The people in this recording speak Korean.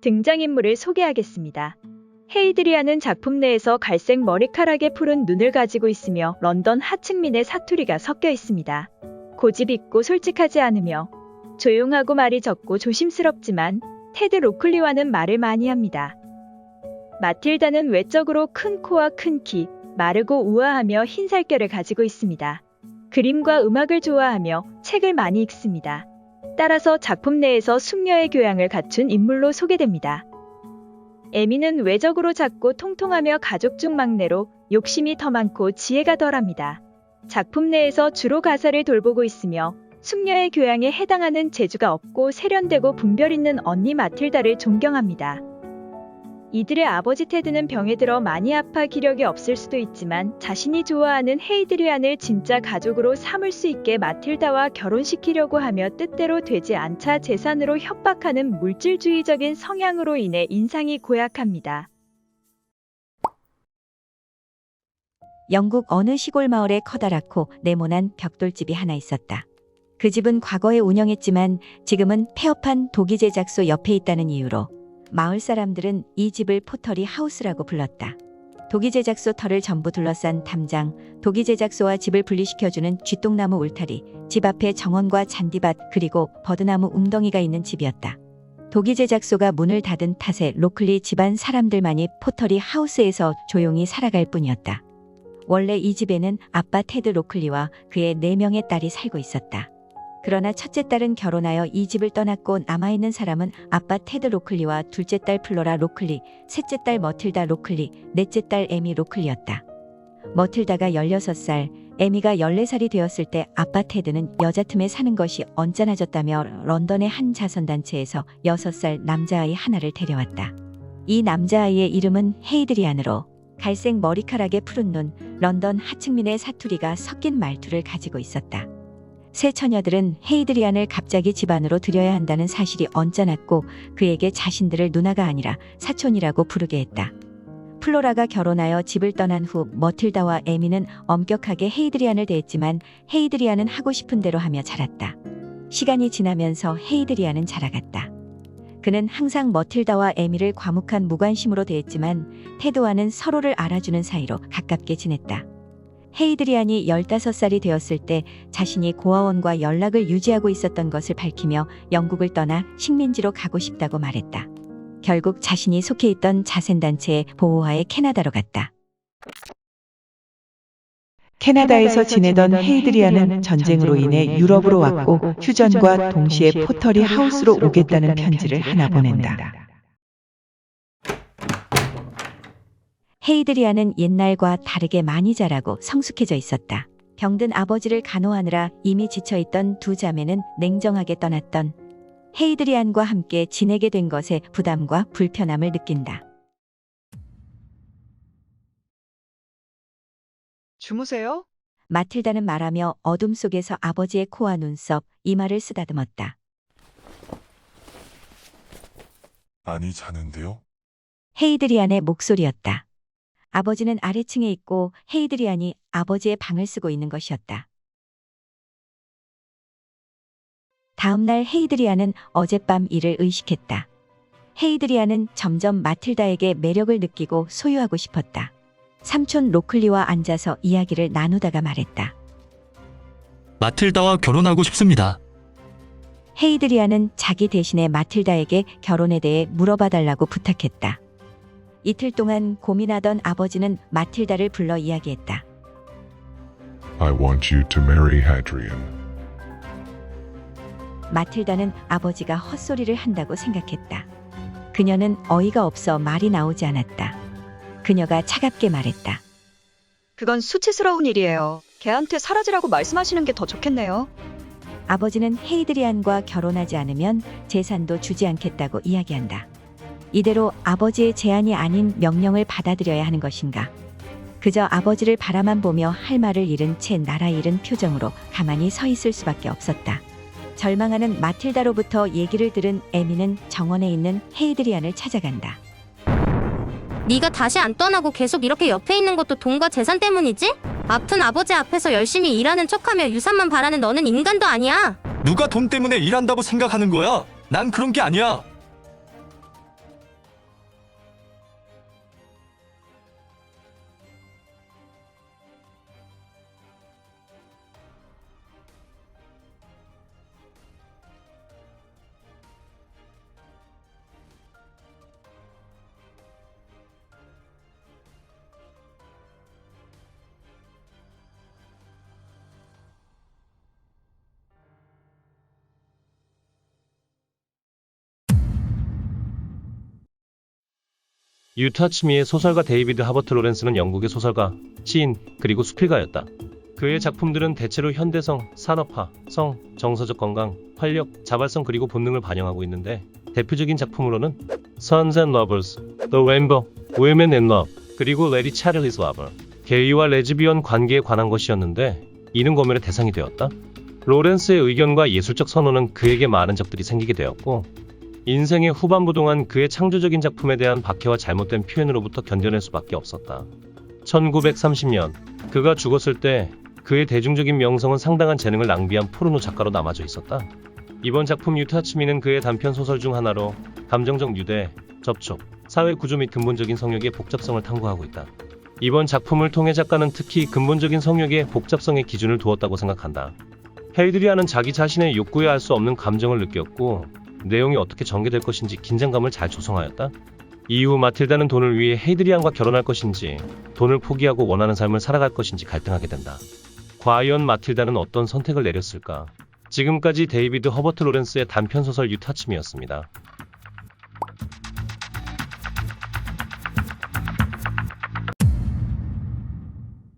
등장인물을 소개하겠습니다. 헤이드리안은 작품 내에서 갈색 머리카락에 푸른 눈을 가지고 있으며 런던 하층민의 사투리가 섞여 있습니다. 고집 있고 솔직하지 않으며 조용하고 말이 적고 조심스럽지만 테드 로클리와는 말을 많이 합니다. 마틸다는 외적으로 큰 코와 큰 키, 마르고 우아하며 흰 살결을 가지고 있습니다. 그림과 음악을 좋아하며 책을 많이 읽습니다. 따라서 작품 내에서 숙녀의 교양을 갖춘 인물로 소개됩니다. 에미는 외적으로 작고 통통하며 가족 중 막내로 욕심이 더 많고 지혜가 덜합니다. 작품 내에서 주로 가사를 돌보고 있으며 숙녀의 교양에 해당하는 재주가 없고 세련되고 분별 있는 언니 마틸다를 존경합니다. 이들의 아버지 테드는 병에 들어 많이 아파 기력이 없을 수도 있지만 자신이 좋아하는 헤이드리안을 진짜 가족으로 삼을 수 있게 마틸다와 결혼시키려고 하며 뜻대로 되지 않자 재산으로 협박하는 물질주의적인 성향으로 인해 인상이 고약합니다. 영국 어느 시골 마을에 커다랗고 네모난 벽돌집이 하나 있었다. 그 집은 과거에 운영했지만 지금은 폐업한 도기 제작소 옆에 있다는 이유로 마을 사람들은 이 집을 포터리 하우스라고 불렀다. 도기 제작소 터를 전부 둘러싼 담장, 도기 제작소와 집을 분리시켜주는 쥐똥나무 울타리, 집 앞에 정원과 잔디밭 그리고 버드나무 웅덩이가 있는 집이었다. 도기 제작소가 문을 닫은 탓에 로클리 집안 사람들만이 포터리 하우스에서 조용히 살아갈 뿐이었다. 원래 이 집에는 아빠 테드 로클리와 그의 4명의 딸이 살고 있었다. 그러나 첫째 딸은 결혼하여 이 집을 떠났고 남아있는 사람은 아빠 테드 로클리와 둘째 딸 플로라 로클리, 셋째 딸 머틸다 로클리, 넷째 딸 에미 로클리였다. 머틸다가 16살, 에미가 14살이 되었을 때 아빠 테드는 여자 틈에 사는 것이 언짢아졌다며 런던의 한 자선단체에서 6살 남자아이 하나를 데려왔다. 이 남자아이의 이름은 헤이드리안으로 갈색 머리카락에 푸른 눈, 런던 하층민의 사투리가 섞인 말투를 가지고 있었다. 새 처녀들은 헤이드리안을 갑자기 집안으로 들여야 한다는 사실이 언짢았고 그에게 자신들을 누나가 아니라 사촌이라고 부르게 했다. 플로라가 결혼하여 집을 떠난 후 머틸다와 에미는 엄격하게 헤이드리안을 대했지만 헤이드리안은 하고 싶은 대로 하며 자랐다. 시간이 지나면서 헤이드리안은 자라갔다. 그는 항상 머틸다와 에미를 과묵한 무관심으로 대했지만 테드와는 서로를 알아주는 사이로 가깝게 지냈다. 헤이드리안이 15살이 되었을 때 자신이 고아원과 연락을 유지하고 있었던 것을 밝히며 영국을 떠나 식민지로 가고 싶다고 말했다. 결국 자신이 속해 있던 자선단체의 보호하에 캐나다로 갔다. 캐나다에서 지내던 헤이드리안은 전쟁으로 인해 유럽으로 왔고 휴전과 동시에 포터리 하우스로 오겠다는 편지를 하나 보낸다. 헤이드리안은 옛날과 다르게 많이 자라고 성숙해져 있었다. 병든 아버지를 간호하느라 이미 지쳐있던 두 자매는 냉정하게 떠났던 헤이드리안과 함께 지내게 된 것에 부담과 불편함을 느낀다. 주무세요? 마틸다는 말하며 어둠 속에서 아버지의 코와 눈썹, 이마를 쓰다듬었다. 아니 자는데요? 헤이드리안의 목소리였다. 아버지는 아래층에 있고 헤이드리안이 아버지의 방을 쓰고 있는 것이었다. 다음 날 헤이드리안은 어젯밤 일을 의식했다. 헤이드리안은 점점 마틸다에게 매력을 느끼고 소유하고 싶었다. 삼촌 로클리와 앉아서 이야기를 나누다가 말했다. 마틸다와 결혼하고 싶습니다. 헤이드리안은 자기 대신에 마틸다에게 결혼에 대해 물어봐달라고 부탁했다. 이틀 동안 고민하던 아버지는 마틸다를 불러 이야기했다. I want you to marry Hadrian. 마틸다는 아버지가 헛소리를 한다고 생각했다. 그녀는 어이가 없어 말이 나오지 않았다. 그녀가 차갑게 말했다. 그건 수치스러운 일이에요. 걔한테 사라지라고 말씀하시는 게 더 좋겠네요. 아버지는 헤이드리안과 결혼하지 않으면 재산도 주지 않겠다고 이야기한다. 이대로 아버지의 제안이 아닌 명령을 받아들여야 하는 것인가? 그저 아버지를 바라만 보며 할 말을 잃은 채 나라 잃은 표정으로 가만히 서 있을 수밖에 없었다. 절망하는 마틸다로부터 얘기를 들은 에미는 정원에 있는 헤이드리안을 찾아간다. 네가 다시 안 떠나고 계속 이렇게 옆에 있는 것도 돈과 재산 때문이지? 아픈 아버지 앞에서 열심히 일하는 척하며 유산만 바라는 너는 인간도 아니야. 누가 돈 때문에 일한다고 생각하는 거야? 난 그런 게 아니야. 유타 치미의 소설가 데이비드 하버트 로렌스는 영국의 소설가, 시인, 그리고 수필가였다. 그의 작품들은 대체로 현대성, 산업화, 성, 정서적 건강, 활력, 자발성 그리고 본능을 반영하고 있는데 대표적인 작품으로는 Sons and Lovers, The Rainbow, Women in Love, 그리고 Lady Chatterley's Lover, 게이와 레즈비언 관계에 관한 것이었는데 이는 검열의 대상이 되었다. 로렌스의 의견과 예술적 선호는 그에게 많은 적들이 생기게 되었고 인생의 후반부 동안 그의 창조적인 작품에 대한 박해와 잘못된 표현으로부터 견뎌낼 수밖에 없었다. 1930년 그가 죽었을 때 그의 대중적인 명성은 상당한 재능을 낭비한 포르노 작가로 남아져 있었다. 이번 작품 유타 치미는 그의 단편 소설 중 하나로 감정적 유대, 접촉, 사회 구조 및 근본적인 성욕의 복잡성을 탐구하고 있다. 이번 작품을 통해 작가는 특히 근본적인 성욕의 복잡성의 기준을 두었다고 생각한다. 헤이드리아는 자기 자신의 욕구에 알 수 없는 감정을 느꼈고 내용이 어떻게 전개될 것인지 긴장감을 잘 조성하였다. 이후 마틸다는 돈을 위해 헤이드리안과 결혼할 것인지 돈을 포기하고 원하는 삶을 살아갈 것인지 갈등하게 된다. 과연 마틸다는 어떤 선택을 내렸을까? 지금까지 데이비드 허버트 로렌스의 단편소설 유타치미였습니다.